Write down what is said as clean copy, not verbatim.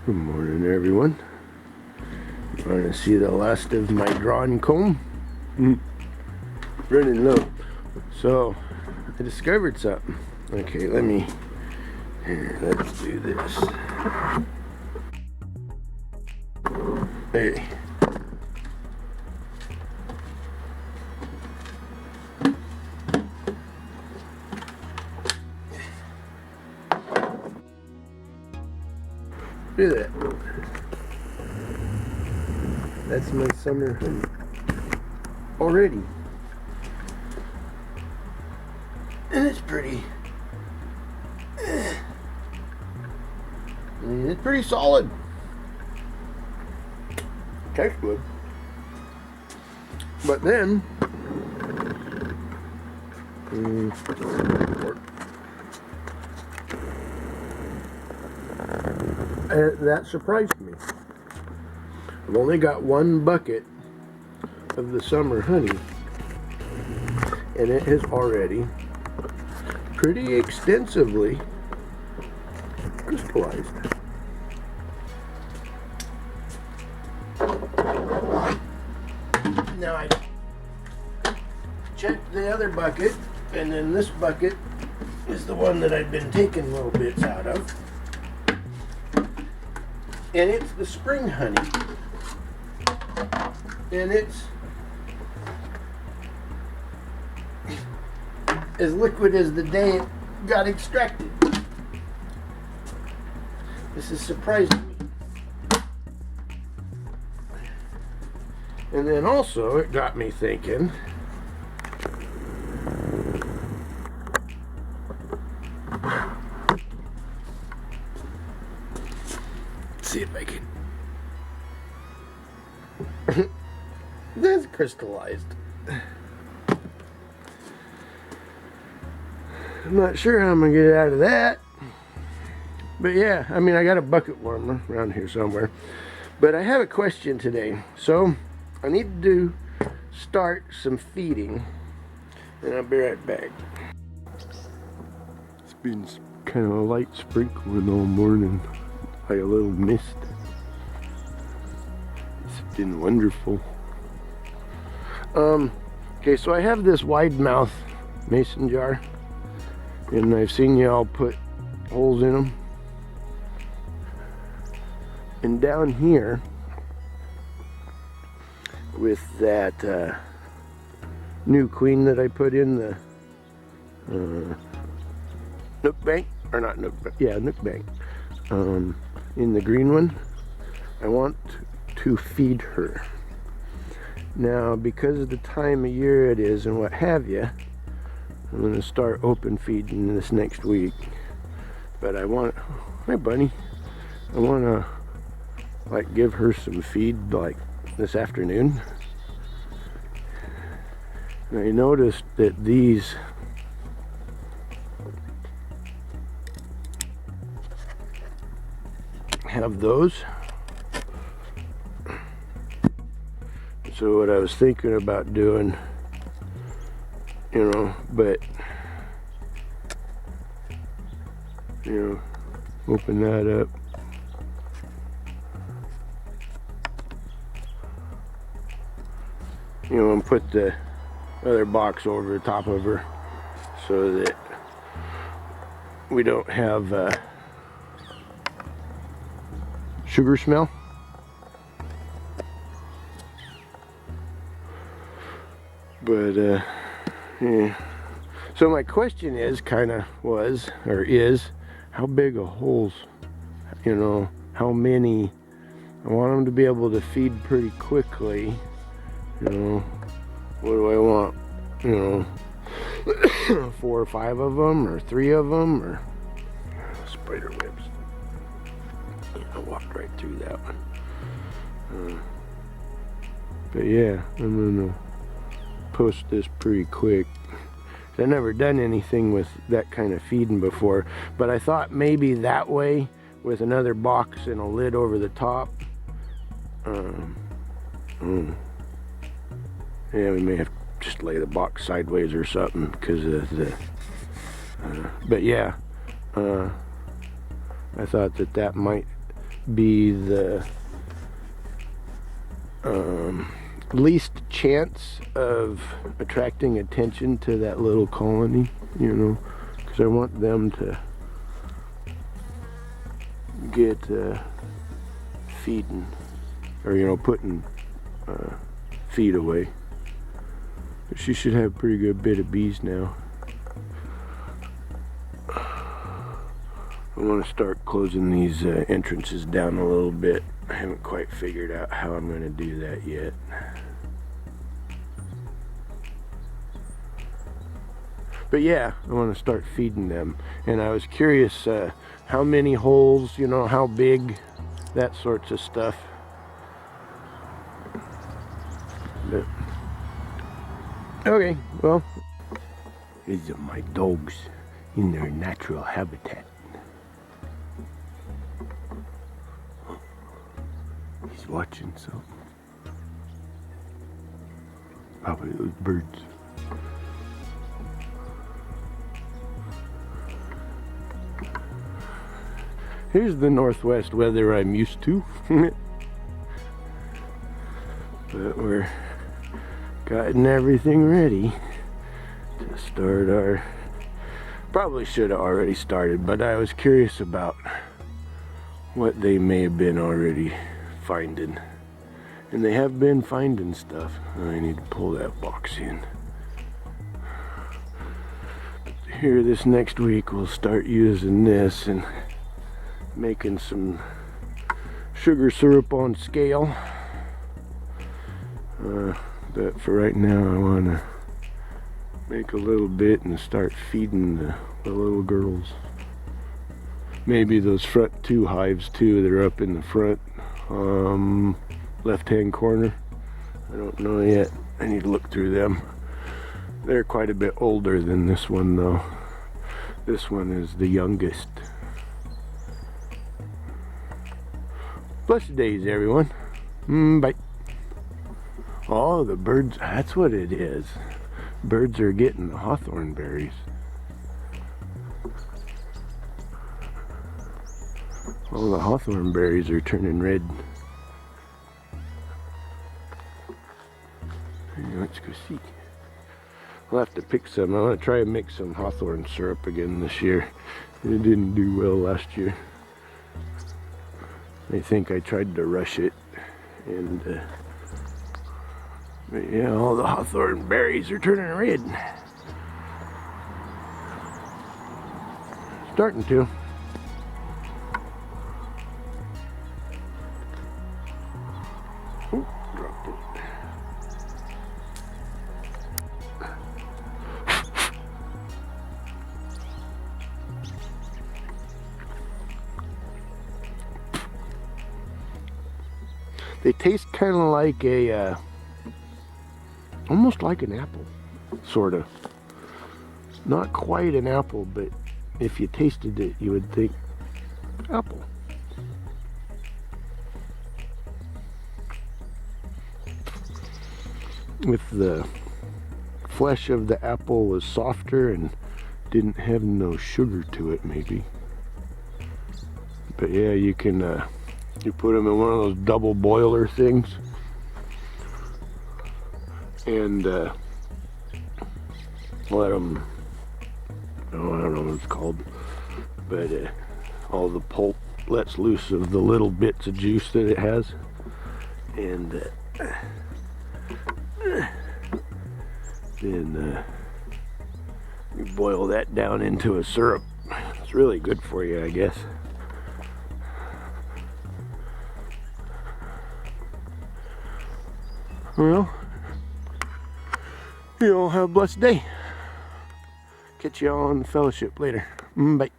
Good morning, everyone. Want to see the last of my drawn comb? Running low. So, I discovered something. Okay, let's do this. Hey. Look at that. That's my summer honey. Already. And it's pretty. I mean, it's pretty solid. Tastes good. But then, that surprised me. I've only got one bucket of the summer honey, and it has already pretty extensively crystallized. Now I checked the other bucket, and then this bucket is the one that I've been taking little bits out of. And it's the spring honey. And it's as liquid as the day it got extracted. This is surprising me. And then also it got me thinking, let's see if I can. That's crystallized. I'm not sure how I'm gonna get it out of that. But yeah, I mean, I got a bucket warmer around here somewhere. But I have a question today. So I need to start some feeding, and I'll be right back. It's been kind of a light sprinkling all morning, like a little mist. It's been wonderful. Okay, so I have this wide mouth mason jar, and I've seen y'all put holes in them. And down here, with that new queen that I put in the Nook Bank, or not Nook Bank, yeah, Nook Bank, in the green one, I want to feed her. Now, because of the time of year it is and what have you, I'm going to start open feeding this next week. But I want, hi bunny, I want to like give her some feed like this afternoon. And I noticed that these have those. So what I was thinking about doing, you know, but, you know, open that up. You know, and put the other box over the top of her so that we don't have sugar smell. But yeah. So my question is how big of holes, you know, how many. I want them to be able to feed pretty quickly. You know, what do I want? You know, 4 or 5 of them, or 3 of them, or spider webs. I walked right through that one. But yeah, I'm gonna post this pretty quick. I've never done anything with that kind of feeding before, but I thought maybe that way, with another box and a lid over the top. Yeah, we may have to just lay the box sideways or something because of the. But yeah, I thought that might be the least chance of attracting attention to that little colony, you know, because I want them to get feeding, or, you know, putting feed away. But she should have a pretty good bit of bees now. I want to start closing these entrances down a little bit. I haven't quite figured out how I'm going to do that yet. But yeah, I want to start feeding them. And I was curious how many holes, you know, how big, that sorts of stuff. But, okay, well, these are my dogs in their natural habitat. He's watching something. Probably those birds. Here's the northwest weather I'm used to. But we're getting everything ready to start our... Probably should have already started, but I was curious about what they may have been already finding. And they have been finding stuff. I need to pull that box in. Here this next week we'll start using this and making some sugar syrup on scale. But for right now I want to make a little bit and start feeding the little girls. Maybe those front two hives too that are up in the front left hand corner. I don't know yet. I need to look through them. They're quite a bit older than this one though. This one is the youngest. Blessed days, everyone. Bye. Oh, the birds, that's what it is. Birds are getting the hawthorn berries. All the hawthorn berries are turning red. Let's go see. I'll have to pick some. I want to try and make some hawthorn syrup again this year. It didn't do well last year. I think I tried to rush it, and but yeah, all the hawthorn berries are turning red. Starting to. Ooh, dropped it. They taste kind of like a, almost like an apple, sort of. Not quite an apple, but if you tasted it, you would think apple. If the flesh of the apple was softer and didn't have no sugar to it, maybe. But yeah, you can, you put them in one of those double boiler things and let them, oh, I don't know what it's called, but all the pulp lets loose of the little bits of juice that it has, and then you boil that down into a syrup. It's really good for you, I guess. Well, you all have a blessed day. Catch you all on the fellowship later. Bye.